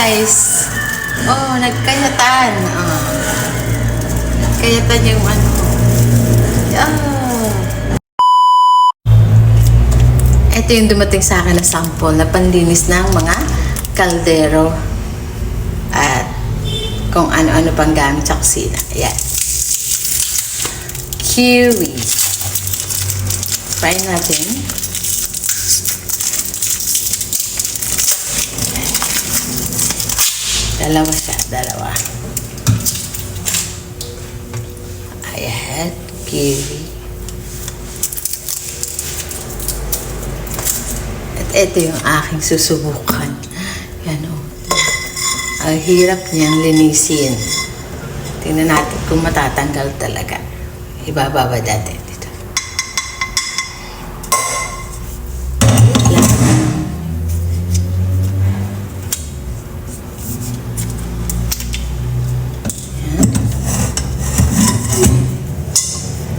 guys. Oh, nagkayatan. Oh. Nagkayatan yung ano. Oh. Ito yung dumating sa akin na sample na panlinis ng mga kaldero at kung ano-ano pang gamit sa kusina. Ayan. Kiwi. Try natin. Dalawa siya, dalawa. Ayan, kiwi. At ito yung aking susubukan. Yan o. Ang hirap niyang linisin. Tingnan natin kung matatanggal talaga. Ibababa natin dito.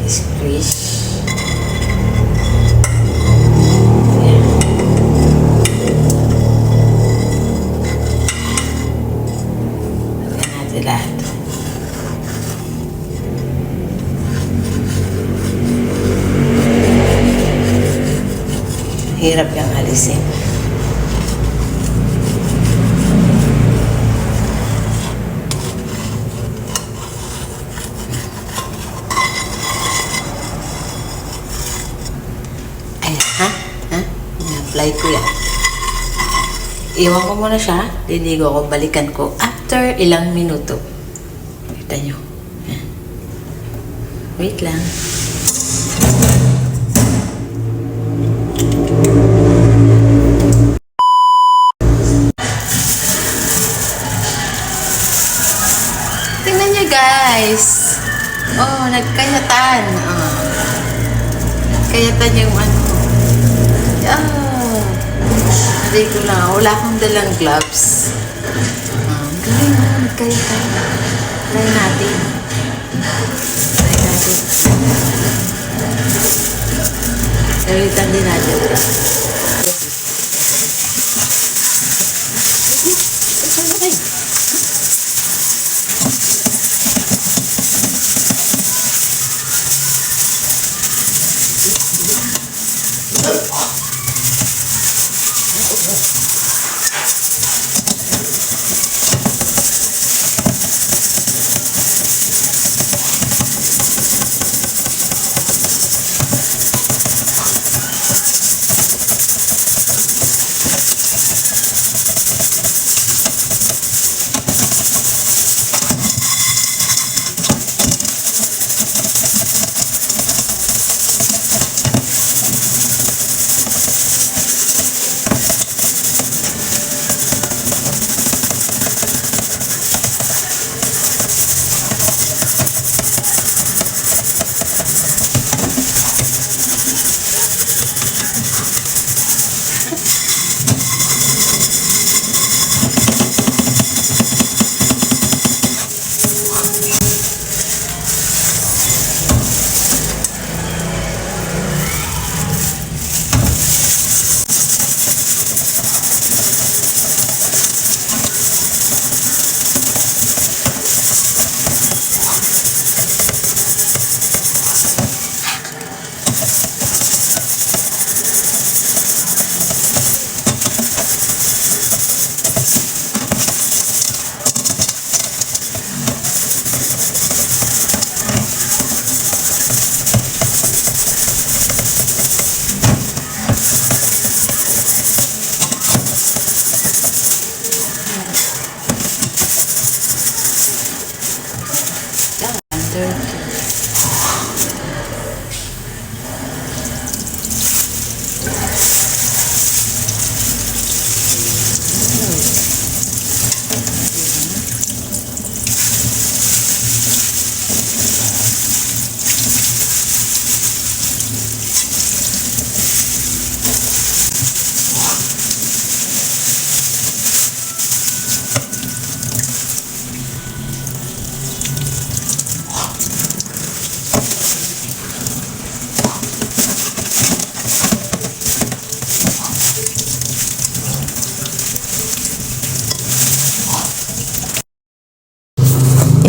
Squish. Lagyan natin lahat. Hirap yung alisin. Apply ko yan. Iwan ko muna siya. Liligo ko. Balikan ko after ilang minuto. Kita nyo. Yan. Wait lang. Tingnan nyo guys. Oh, nagkayatan. Oh. Nagkayatan yung ano. Oh. Hindi ko na. Wala akong dalang gloves. Galing mo. Nagkayatan. Try natin. Try natin. Galitan din natin.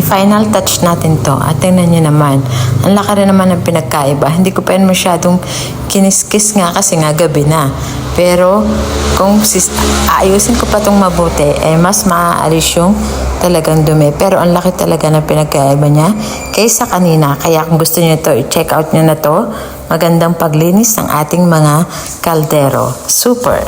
i-final touch natin to. At tingnan nyo naman, ang laki rin naman ng pinagkaiba. Hindi ko pa yun masyadong kiniskis nga kasi nga gabi na. Pero kung ayusin ko pa itong mabuti, mas maaalis yung talagang dumi. Pero ang laki talaga ng pinagkaiba niya kaysa kanina. Kaya kung gusto niyo ito, i-check out nyo na to. Magandang paglinis ng ating mga kaldero. Super!